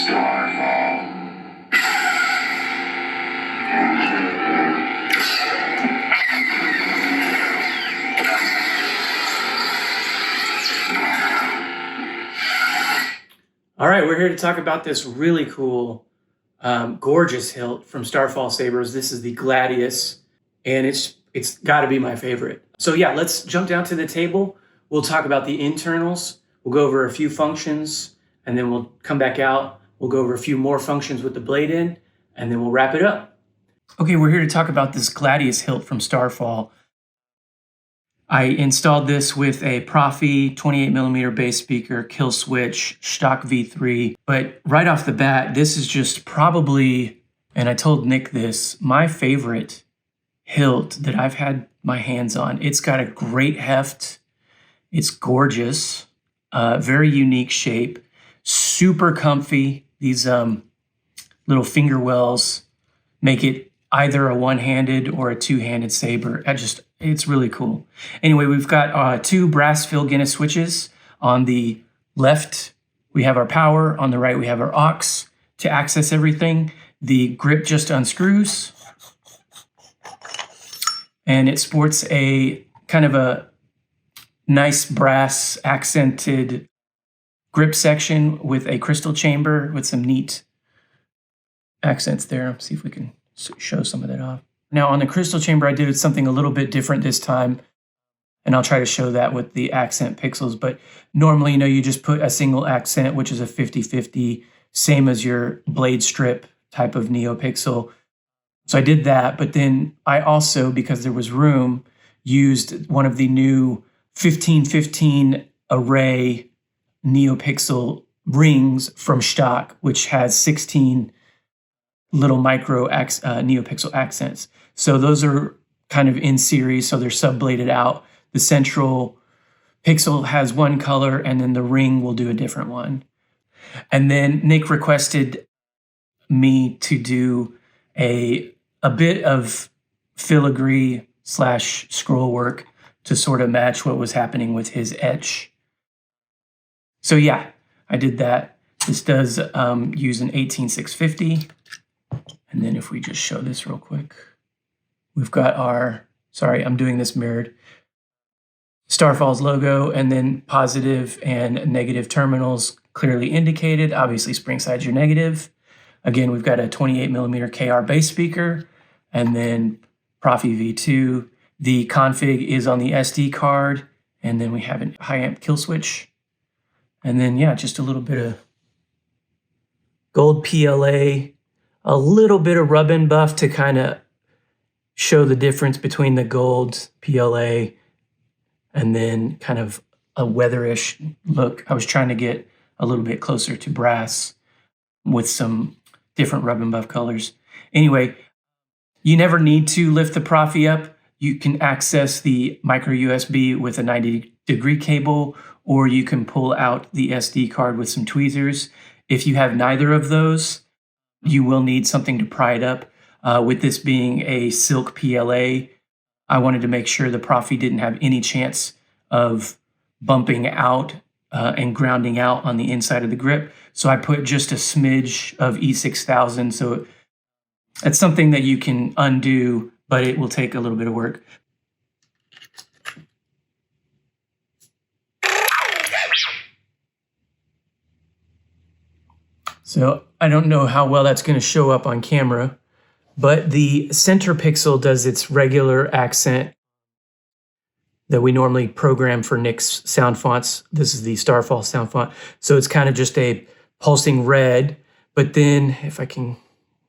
Starfall. All right, we're here to talk about this really cool, gorgeous hilt from Starfall Sabers. This is the Gladius, and it's got to be my favorite. So yeah, let's jump down to the table. We'll talk about the internals. We'll go over a few functions, and then we'll come back out. We'll go over a few more functions with the blade in, and then we'll wrap it up. Okay, we're here to talk about this Gladius hilt from Starfall. I installed this with a Profi 28mm bass speaker, kill switch, stock V3. But right off the bat, this is just probably, and I told Nick this, my favorite hilt that I've had my hands on. It's got a great heft. It's gorgeous, very unique shape, super comfy. These little finger wells make it either a one-handed or a two-handed saber. It's really cool. Anyway, we've got two brass fill Guinness switches. On the left, we have our power. On the right, we have our aux to access everything. The grip just unscrews. And it sports a kind of a nice brass accented grip section with a crystal chamber with some neat accents there. Let's see if we can show some of that off. Now on the crystal chamber, I did something a little bit different this time, and I'll try to show that with the accent pixels. But normally, you just put a single accent, which is a 50-50, same as your blade strip type of NeoPixel. So I did that, but then I also, because there was room, used one of the new 15-15 array NeoPixel rings from stock, which has 16 little micro NeoPixel accents. So those are kind of in series, so they're sub-bladed out. The central pixel has one color, and then the ring will do a different one. And then Nick requested me to do a bit of filigree / scroll work to sort of match what was happening with his etch. So yeah, I did that. This does use an 18650. And then if we just show this real quick, we've got our, sorry, I'm doing this mirrored, Starfall's logo, and then positive and negative terminals clearly indicated. Obviously, spring-side's your negative. Again, we've got a 28mm KR bass speaker, and then Profi V2. The config is on the SD card, and then we have a high amp kill switch. And then, yeah, just a little bit of gold PLA, a little bit of rub and buff to kind of show the difference between the gold PLA and then kind of a weatherish look. I was trying to get a little bit closer to brass with some different rub and buff colors. Anyway, you never need to lift the Profi up. You can access the micro USB with a 90-degree cable, or you can pull out the SD card with some tweezers. If you have neither of those, you will need something to pry it up. With this being a silk PLA, I wanted to make sure the Profi didn't have any chance of bumping out and grounding out on the inside of the grip. So I put just a smidge of E6000. So it's something that you can undo, but it will take a little bit of work. So I don't know how well that's going to show up on camera, but the center pixel does its regular accent that we normally program for Nick's sound fonts. This is the Starfall sound font. So it's kind of just a pulsing red, but then if I can,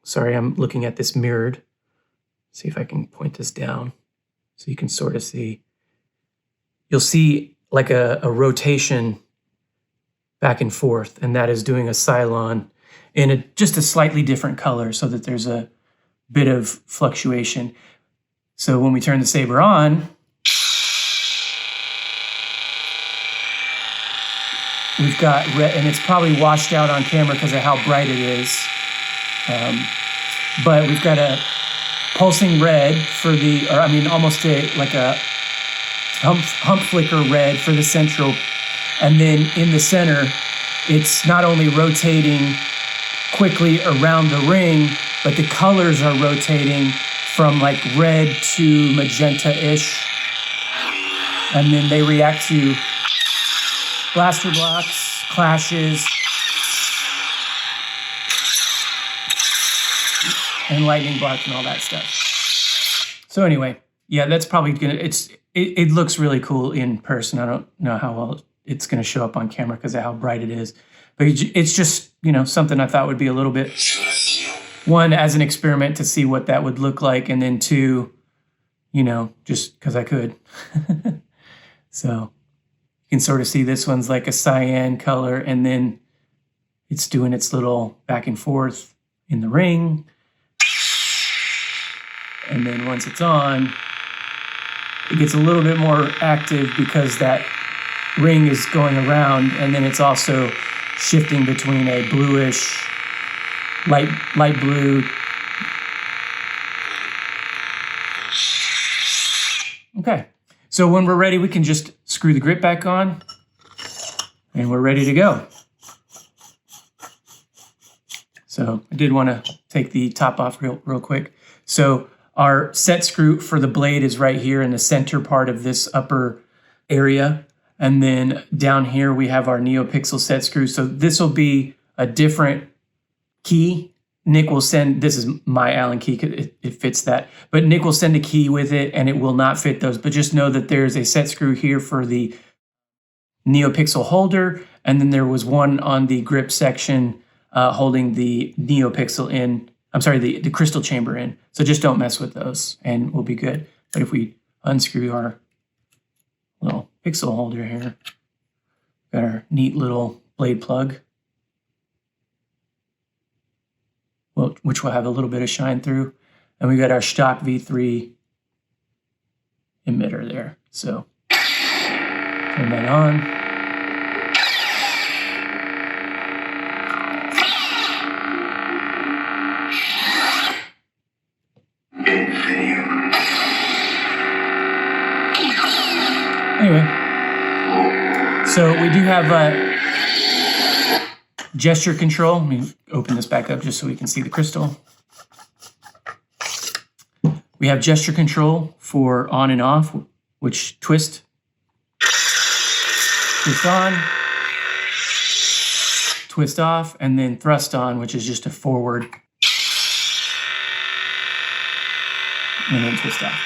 sorry, I'm looking at this mirrored. See if I can point this down so you can sort of see. You'll see like a rotation back and forth, and that is doing a Cylon in just a slightly different color so that there's a bit of fluctuation. So when we turn the saber on, we've got red, and it's probably washed out on camera because of how bright it is. But we've got a pulsing red for the, or I mean almost like a hump flicker red for the central. And then in the center, it's not only rotating quickly around the ring, but the colors are rotating from like red to magenta-ish. And then they react to blaster blocks, clashes, and lightning block and all that stuff. So anyway, yeah, that's probably gonna, it looks really cool in person. I don't know how well it's gonna show up on camera because of how bright it is. But it's just, you know, something I thought would be a little bit, one, as an experiment to see what that would look like, and then two, you know, just because I could. So you can sort of see this one's like a cyan color, and then it's doing its little back and forth in the ring. And then once it's on, it gets a little bit more active because that ring is going around, and then it's also shifting between a bluish, light blue. Okay, so when we're ready, we can just screw the grip back on, and we're ready to go. So I did want to take the top off real quick. So our set screw for the blade is right here in the center part of this upper area. And then down here, we have our NeoPixel set screw. So this will be a different key. Nick will send, this is my Allen key, it fits that. But Nick will send a key with it, and it will not fit those. But just know that there's a set screw here for the NeoPixel holder. And then there was one on the grip section holding the NeoPixel in. I'm sorry, the crystal chamber in. So just don't mess with those and we'll be good. But if we unscrew our little pixel holder here, got our neat little blade plug, which will have a little bit of shine through. And we got our stock V3 emitter there. So turn that on. Anyway, so we do have gesture control. Let me open this back up just so we can see the crystal. We have gesture control for on and off, which twist on, twist off, and then thrust on, which is just a forward, and then twist off.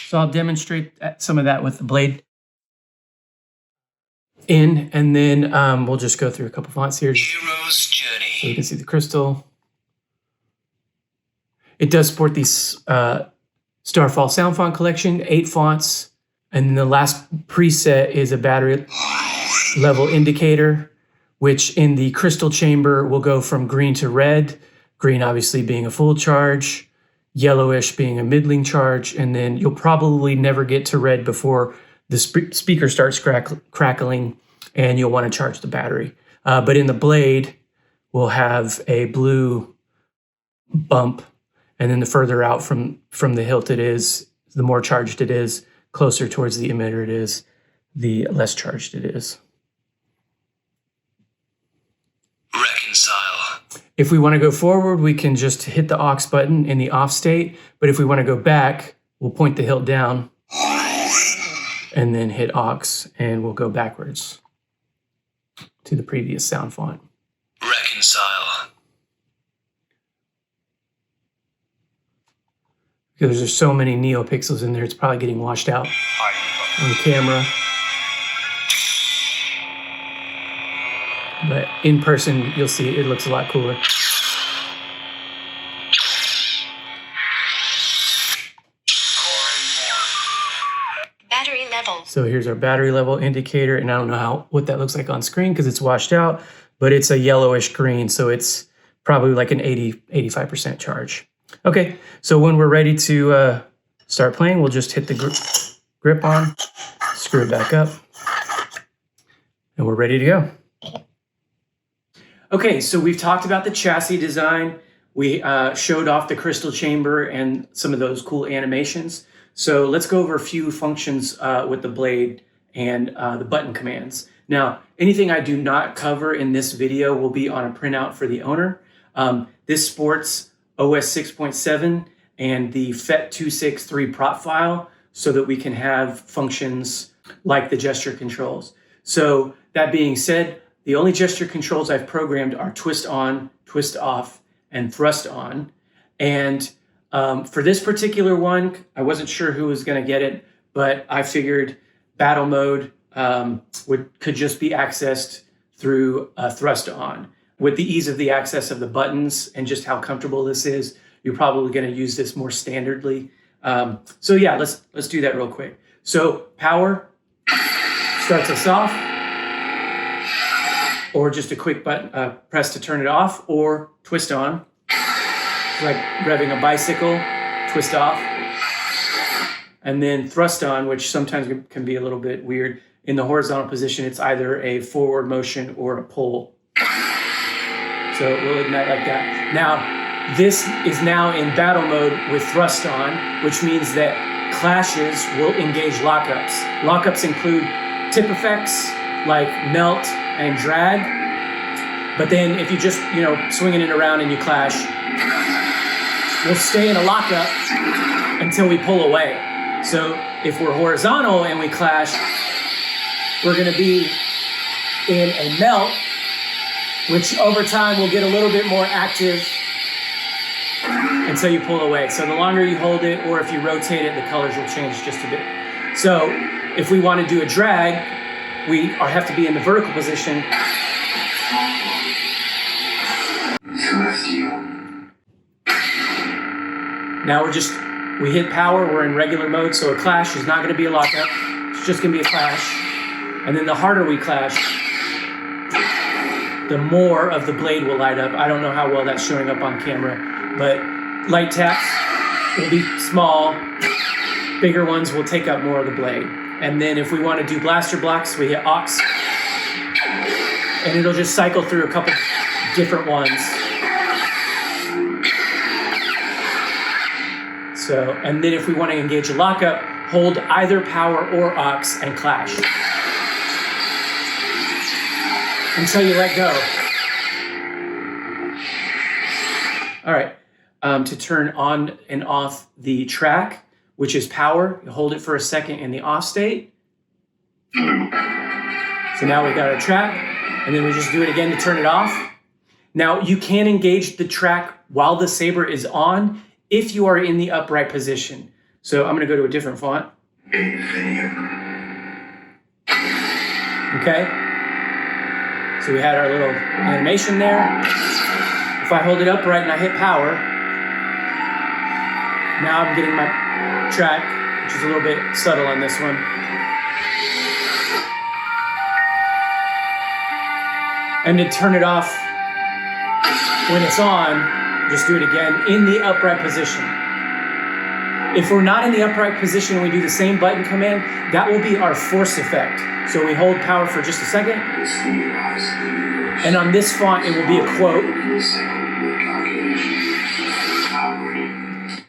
So I'll demonstrate some of that with the blade in, and then we'll just go through a couple fonts here. Hero's Journey. So you can see the crystal. It does support these Starfall sound font collection, 8 fonts, and then the last preset is a battery level indicator, which in the crystal chamber will go from green to red, green obviously being a full charge, yellowish being a middling charge, and then you'll probably never get to red before the speaker starts crackling and you'll want to charge the battery. But in the blade, we'll have a blue bump, and then the further out from the hilt it is, the more charged it is, closer towards the emitter it is, the less charged it is. Reconcile. If we want to go forward, we can just hit the aux button in the off state. But if we want to go back, we'll point the hilt down and then hit aux, and we'll go backwards to the previous sound font. Reconcile. Because there's so many NeoPixels in there, it's probably getting washed out on camera. But in person, you'll see it looks a lot cooler. Battery level. So here's our battery level indicator, and I don't know what that looks like on screen because it's washed out, but it's a yellowish green, so it's probably like an 85% charge. Okay, so when we're ready to start playing, we'll just hit the grip on, screw it back up, and we're ready to go. Okay, so we've talked about the chassis design. We showed off the crystal chamber and some of those cool animations. So let's go over a few functions with the blade and the button commands. Now, anything I do not cover in this video will be on a printout for the owner. This sports OS 6.7 and the FET263 prop file so that we can have functions like the gesture controls. So that being said, the only gesture controls I've programmed are twist on, twist off, and thrust on. And for this particular one, I wasn't sure who was going to get it, but I figured battle mode could just be accessed through thrust on. With the ease of the access of the buttons and just how comfortable this is, you're probably going to use this more standardly. So yeah, let's do that real quick. So power starts us off, or just a quick button press to turn it off, or twist on, like revving a bicycle, twist off, and then thrust on, which sometimes can be a little bit weird. In the horizontal position, it's either a forward motion or a pull. So we'll ignite like that. Now, this is now in battle mode with thrust on, which means that clashes will engage lockups. Lockups include tip effects like melt and drag. But then if you just, swinging it around and you clash, we'll stay in a lockup until we pull away. So if we're horizontal and we clash, we're going to be in a melt, which over time will get a little bit more active until you pull away. So the longer you hold it, or if you rotate it, the colors will change just a bit. So if we want to do a drag, we have to be in the vertical position. Now we hit power, we're in regular mode, so a clash is not going to be a lockup. It's just going to be a clash. And then the harder we clash, the more of the blade will light up. I don't know how well that's showing up on camera, but light taps will be small. Bigger ones will take up more of the blade. And then if we want to do blaster blocks, we hit aux, and it'll just cycle through a couple different ones. So, and then if we want to engage a lockup, hold either power or aux and clash until you let go. All right, to turn on and off the track, which is power, you hold it for a second in the off state. So now we've got our track, and then we just do it again to turn it off. Now you can engage the track while the saber is on if you are in the upright position. So I'm gonna go to a different font. Okay. So we had our little animation there. If I hold it upright and I hit power, now I'm getting my track, which is a little bit subtle on this one. And to turn it off when it's on, just do it again in the upright position. If we're not in the upright position and we do the same button command, that will be our force effect. So we hold power for just a second. And on this font, it will be a quote.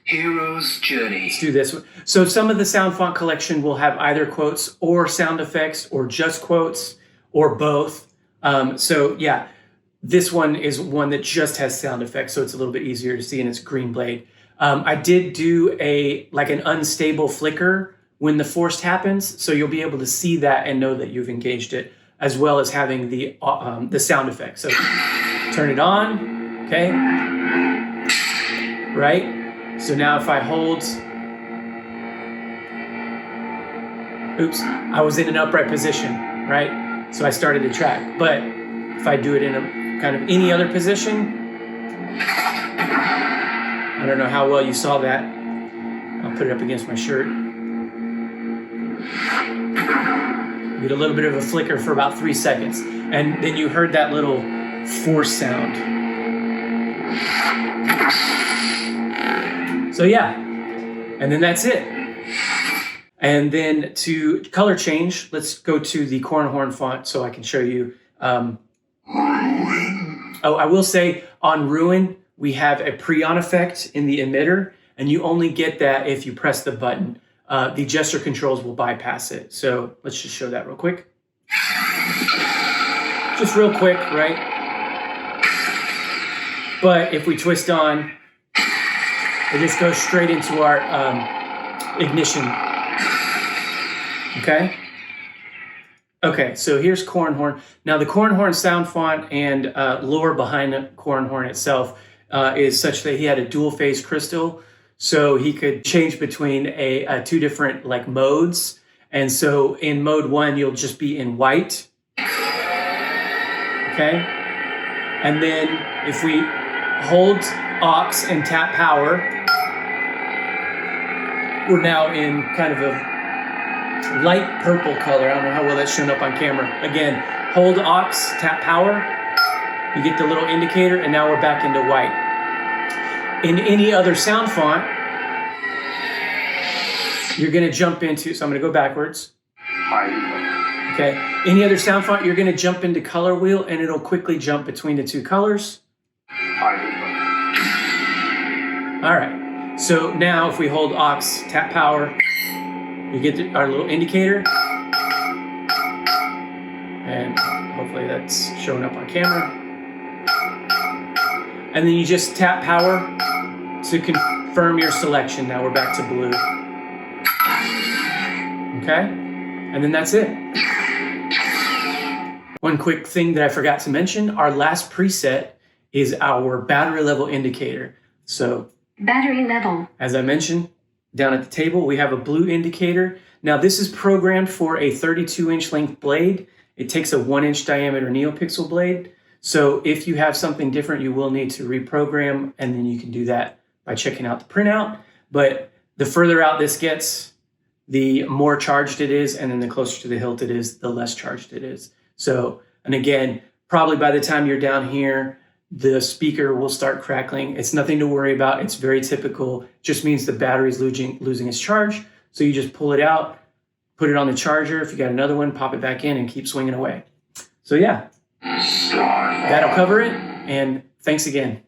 Hero's Journey. Let's do this. So some of the sound font collection will have either quotes or sound effects or just quotes or both. So yeah, this one is one that just has sound effects, so it's a little bit easier to see, and it's green blade. I did do an unstable flicker when the forced happens, so you'll be able to see that and know that you've engaged it, as well as having the sound effect. So turn it on, okay? Right? So now if I hold, oops, I was in an upright position, right? So I started the track. But if I do it in a kind of any other position, I don't know how well you saw that. I'll put it up against my shirt. You get a little bit of a flicker for about 3 seconds. And then you heard that little force sound. So yeah, and then that's it. And then to color change, let's go to the Cornhorn font so I can show you. Oh, I will say on Ruin, we have a pre-on effect in the emitter, and you only get that if you press the button. The gesture controls will bypass it. So let's just show that real quick. just real quick, right? But if we twist on, it just goes straight into our ignition. Okay? Okay, so here's corn horn. Now the corn horn sound font and lore behind the corn horn itself is such that he had a dual phase crystal, so he could change between a two different like modes. And so in mode 1, you'll just be in white. Okay? And then if we hold aux and tap power, we're now in kind of a light purple color. I don't know how well that's shown up on camera. Again, hold aux, tap power, you get the little indicator, and now we're back into white. In any other sound font, you're gonna jump into, so I'm gonna go backwards. Okay, any other sound font, you're gonna jump into color wheel and it'll quickly jump between the two colors. All right, so now if we hold aux, tap power, you get our little indicator, and hopefully that's showing up on camera. And then you just tap power to confirm your selection. Now we're back to blue. Okay, and then that's it. One quick thing that I forgot to mention, our last preset is our battery level indicator. So Battery level. as I mentioned, down at the table, we have a blue indicator. Now this is programmed for a 32-inch length blade. It takes a 1-inch diameter neopixel blade. So if you have something different, you will need to reprogram, and then you can do that by checking out the printout. But the further out this gets, the more charged it is, and then the closer to the hilt it is, the less charged it is. So, and again, probably by the time you're down here, the speaker will start crackling. It's nothing to worry about. It's very typical. Just means the battery's losing its charge. So you just pull it out, put it on the charger. If you got another one, pop it back in and keep swinging away. So yeah, that'll cover it. And thanks again.